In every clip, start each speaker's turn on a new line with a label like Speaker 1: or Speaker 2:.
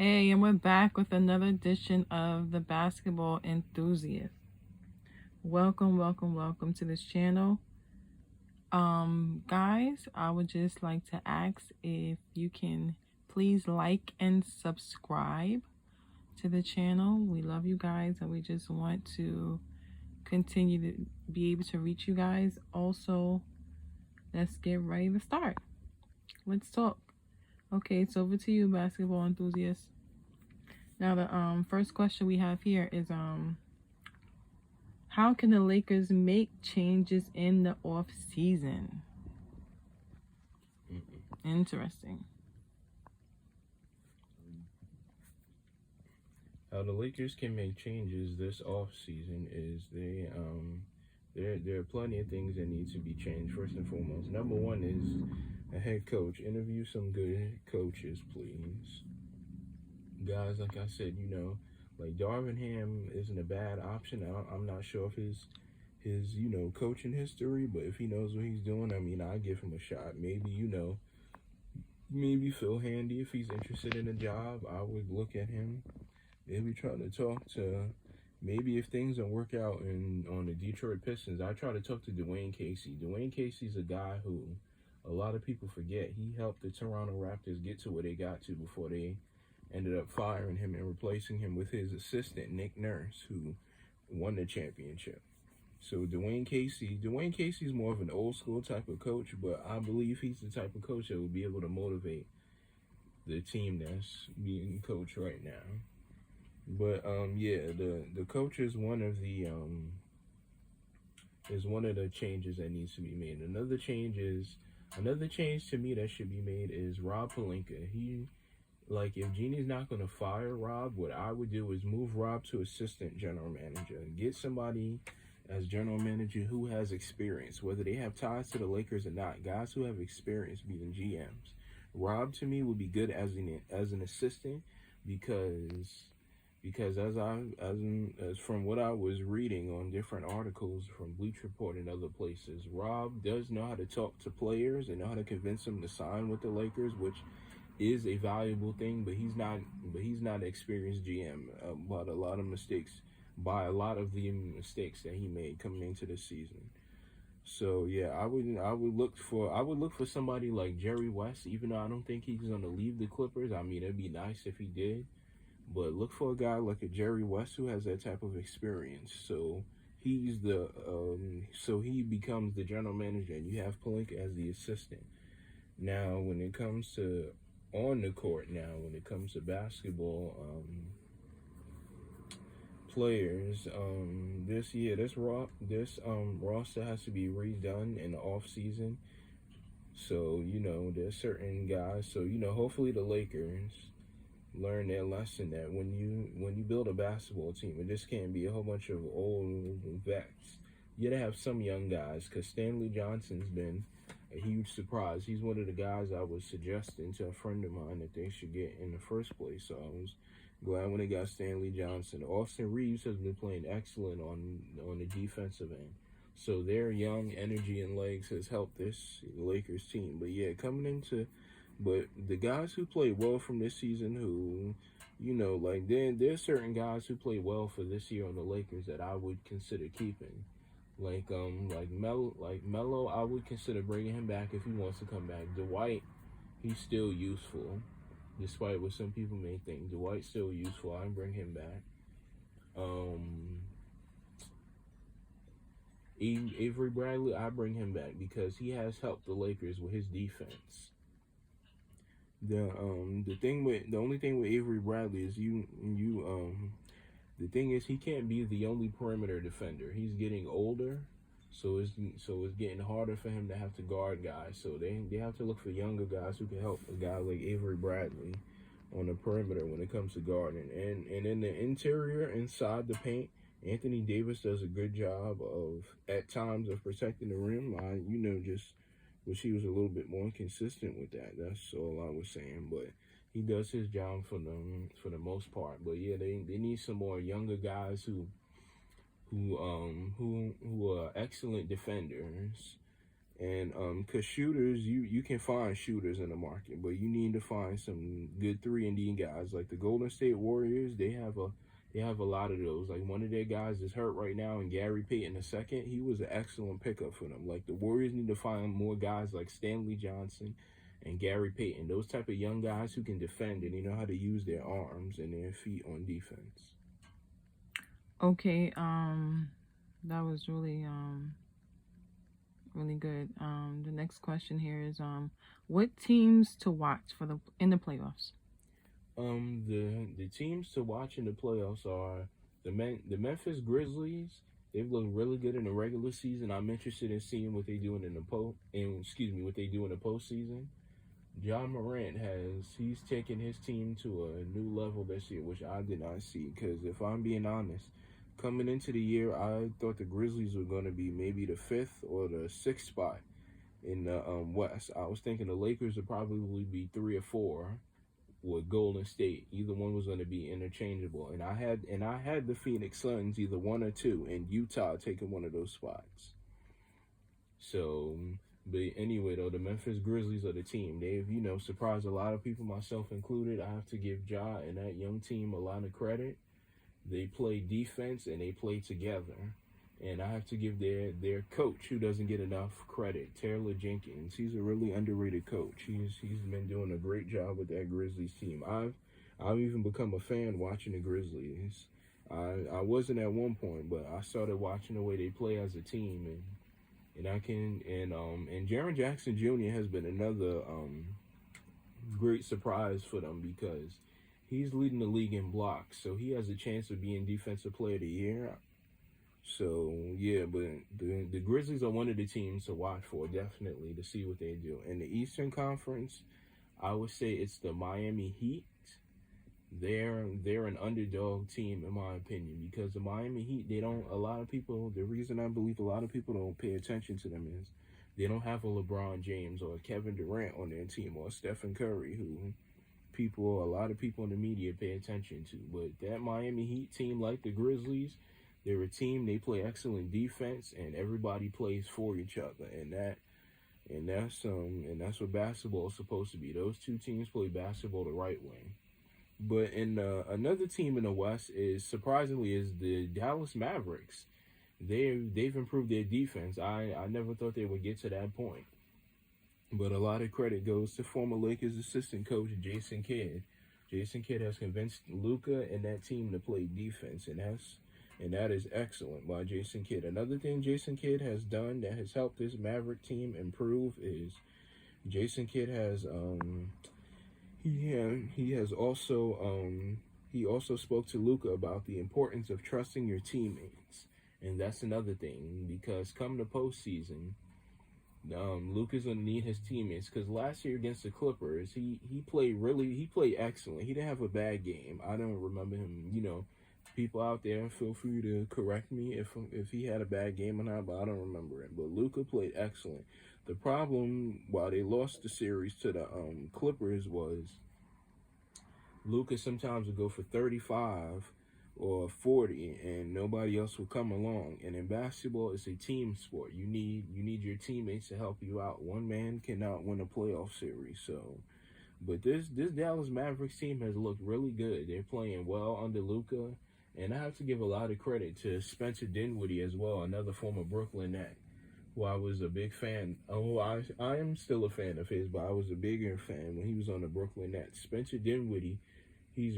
Speaker 1: Hey, and we're back with another edition of the Basketball Enthusiast. Welcome, welcome, welcome to this channel. Guys, I would just like to ask if you can please like and subscribe to the channel. We love you guys and we just want to continue to be able to reach you guys. Also, let's get ready to start. Let's talk. Okay, it's over to you, basketball enthusiasts. Now the first question we have here is how can the Lakers make changes in the off season? Interesting.
Speaker 2: How the Lakers can make changes this off season is there are plenty of things that need to be changed. First and foremost, number one is a head coach. Interview some good coaches, please. Guys, like I said, like Darvin Ham isn't a bad option. I'm not sure of his coaching history, but if he knows what he's doing, I mean, I give him a shot. Maybe Phil Handy, if he's interested in a job, I would look at him. Maybe try to talk to, maybe if things don't work out on the Detroit Pistons, I try to talk to Dwayne Casey. Dwayne Casey's a guy who a lot of people forget. He helped the Toronto Raptors get to where they got to before they ended up firing him and replacing him with his assistant, Nick Nurse, who won the championship. So Dwayne Casey's more of an old school type of coach, but I believe he's the type of coach that will be able to motivate the team that's being coached right now. But yeah, the coach is one of the changes that needs to be made. Another change to me that should be made is Rob Pelinka. If Genie's not gonna fire Rob, what I would do is move Rob to assistant general manager. Get somebody as general manager who has experience, whether they have ties to the Lakers or not. Guys who have experience being GMs. Rob to me would be good as an assistant because as from what I was reading on different articles from Bleach Report and other places, Rob does know how to talk to players and know how to convince them to sign with the Lakers, which is a valuable thing. But he's not an experienced GM. But a lot of the mistakes that he made coming into the season. So yeah, I would look for somebody like Jerry West, even though I don't think he's gonna leave the Clippers. I mean, it'd be nice if he did. But look for a guy like a Jerry West who has that type of experience. So he becomes the general manager, and you have Pelinka as the assistant. Now, when it comes to on the court, when it comes to basketball, players, this roster has to be redone in the off season. So there's certain guys. So hopefully the Lakers learn their lesson that when you build a basketball team, it just can't be a whole bunch of old vets. You gotta have some young guys, because Stanley Johnson's been a huge surprise. He's one of the guys I was suggesting to a friend of mine that they should get in the first place. So I was glad when they got Stanley Johnson. Austin Reeves has been playing excellent on the defensive end. So their young energy and legs has helped this Lakers team. But yeah, but the guys who played well from this season, who, there's certain guys who played well for this year on the Lakers that I would consider keeping. Like Melo, I would consider bringing him back if he wants to come back. Dwight, he's still useful, despite what some people may think. Dwight's still useful. I'd bring him back. Avery Bradley, I bring him back because he has helped the Lakers with his defense. The only thing with Avery Bradley is the thing is he can't be the only perimeter defender. He's getting older, so it's getting harder for him to have to guard guys. So they have to look for younger guys who can help a guy like Avery Bradley on the perimeter when it comes to guarding. And in the interior, inside the paint, Anthony Davis does a good job at times of protecting the rim. Just wish he was a little bit more consistent with that. That's all I was saying. But he does his job for the most part. But yeah, they need some more younger guys who are excellent defenders And cause shooters, you can find shooters in the market, but you need to find some good 3-and-D guys. Like the Golden State Warriors, they have a lot of those. Like one of their guys is hurt right now, and Gary Payton II, he was an excellent pickup for them. Like the Warriors need to find more guys like Stanley Johnson and Gary Payton, those type of young guys who can defend and they know how to use their arms and their feet on defense.
Speaker 1: Okay, that was really really good. The next question here is what teams to watch in the playoffs?
Speaker 2: The teams to watch in the playoffs are the Memphis Grizzlies. They've looked really good in the regular season. I'm interested in seeing what they doing in the what they do in the postseason. John Morant he's taken his team to a new level this year, which I did not see. Because if I'm being honest, coming into the year, I thought the Grizzlies were going to be maybe the 5th or the 6th spot in the West. I was thinking the Lakers would probably be 3 or 4 with Golden State. Either one was going to be interchangeable, and I had the Phoenix Suns either 1 or 2, and Utah taking one of those spots. So, but anyway, though, the Memphis Grizzlies are the team. They've surprised a lot of people, myself included. I have to give Ja and that young team a lot of credit. They play defense and they play together. And I have to give their coach, who doesn't get enough credit, Taylor Jenkins. He's a really underrated coach. He's been doing a great job with that Grizzlies team. I've even become a fan watching the Grizzlies. I wasn't at one point, but I started watching the way they play as a team, and Jaren Jackson Jr. has been another great surprise for them because he's leading the league in blocks, so he has a chance of being Defensive Player of the Year. So, yeah, but the Grizzlies are one of the teams to watch for, definitely, to see what they do. In the Eastern Conference, I would say it's the Miami Heat. They're an underdog team, in my opinion, because the Miami Heat, the reason I believe a lot of people don't pay attention to them is they don't have a LeBron James or a Kevin Durant on their team or Stephen Curry, who a lot of people in the media pay attention to. But that Miami Heat team, like the Grizzlies, they're a team. They play excellent defense, and everybody plays for each other, and that's what basketball is supposed to be. Those two teams play basketball the right way. But another team in the West is the Dallas Mavericks. They've improved their defense. I never thought they would get to that point, but a lot of credit goes to former Lakers assistant coach Jason Kidd. Jason Kidd has convinced Luka and that team to play defense, and that is excellent by Jason Kidd. Another thing Jason Kidd has done that has helped this Maverick team improve is Jason Kidd has he also spoke to Luka about the importance of trusting your teammates, and that's another thing because come the postseason, Luka's gonna need his teammates because last year against the Clippers, he played excellent. He didn't have a bad game. I don't remember him, people out there, feel free to correct me if he had a bad game or not, but I don't remember it. But Luka played excellent. The problem, while they lost the series to the Clippers, was Luka sometimes would go for 35 or 40, and nobody else would come along. And in basketball, it's a team sport. You need your teammates to help you out. One man cannot win a playoff series. So, but this Dallas Mavericks team has looked really good. They're playing well under Luka. And I have to give a lot of credit to Spencer Dinwiddie as well, another former Brooklyn Net, who I was a big fan. I am still a fan of his, but I was a bigger fan when he was on the Brooklyn Nets. Spencer Dinwiddie, he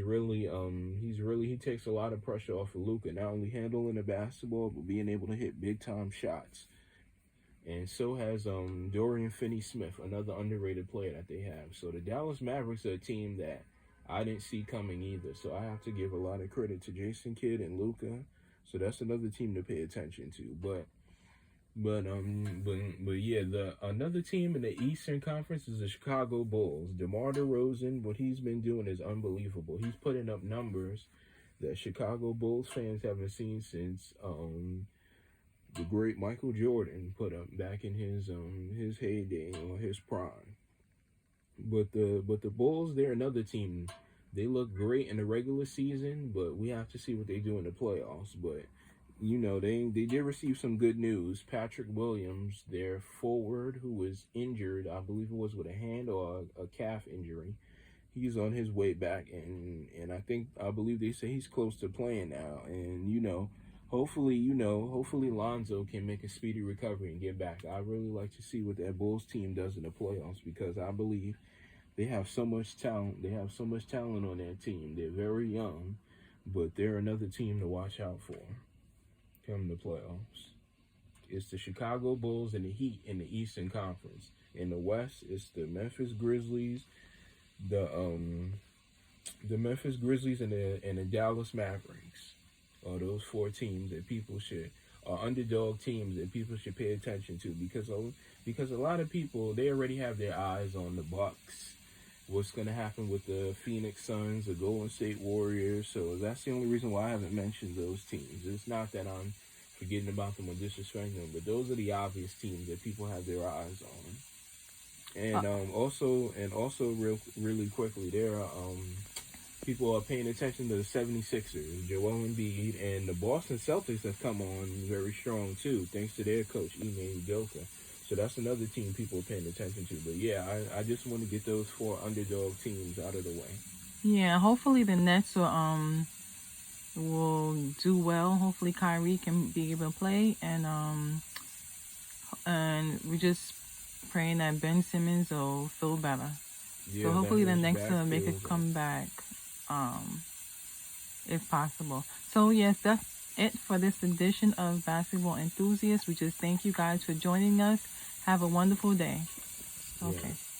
Speaker 2: takes a lot of pressure off of Luka, not only handling the basketball, but being able to hit big time shots. And so has Dorian Finney-Smith, another underrated player that they have. So the Dallas Mavericks are a team that I didn't see coming either. So I have to give a lot of credit to Jason Kidd and Luka. So that's another team to pay attention to. But yeah, another team in the Eastern Conference is the Chicago Bulls. DeMar DeRozan, what he's been doing is unbelievable. He's putting up numbers that Chicago Bulls fans haven't seen since the great Michael Jordan put up back in his heyday or his prime. But the Bulls, they're another team. They look great in the regular season, but we have to see what they do in the playoffs. But you know, they did receive some good news. Patrick Williams, their forward, who was injured, I believe it was with a hand or a calf injury, he's on his way back, and I believe they say he's close to playing now. And hopefully Lonzo can make a speedy recovery and get back. I really like to see what that Bulls team does in the playoffs, because I believe they have so much talent. They have so much talent on their team. They're very young, but they're another team to watch out for come the playoffs. It's the Chicago Bulls and the Heat in the Eastern Conference. In the West, it's the Memphis Grizzlies, the Memphis Grizzlies and the Dallas Mavericks. Are those four teams that people should are underdog teams that people should pay attention to, because a lot of people, they already have their eyes on the Bucks. What's going to happen with the Phoenix Suns, the Golden State Warriors. So that's the only reason why I haven't mentioned those teams. It's not that I'm forgetting about them or disrespecting them, but those are the obvious teams that people have their eyes on. And also really quickly, there are people are paying attention to the 76ers, Joel Embiid, and the Boston Celtics have come on very strong too, thanks to their coach, Ime Udoka. So that's another team people are paying attention to. But yeah, I just want to get those four underdog teams out of the way.
Speaker 1: Yeah, hopefully the Nets will do well. Hopefully Kyrie can be able to play, and we're just praying that Ben Simmons will feel better. Yeah, so hopefully the Knicks will make a comeback, if possible. So yes, that's it for this edition of Basketball Enthusiasts. We just thank you guys for joining us. Have a wonderful day. Okay. Yeah.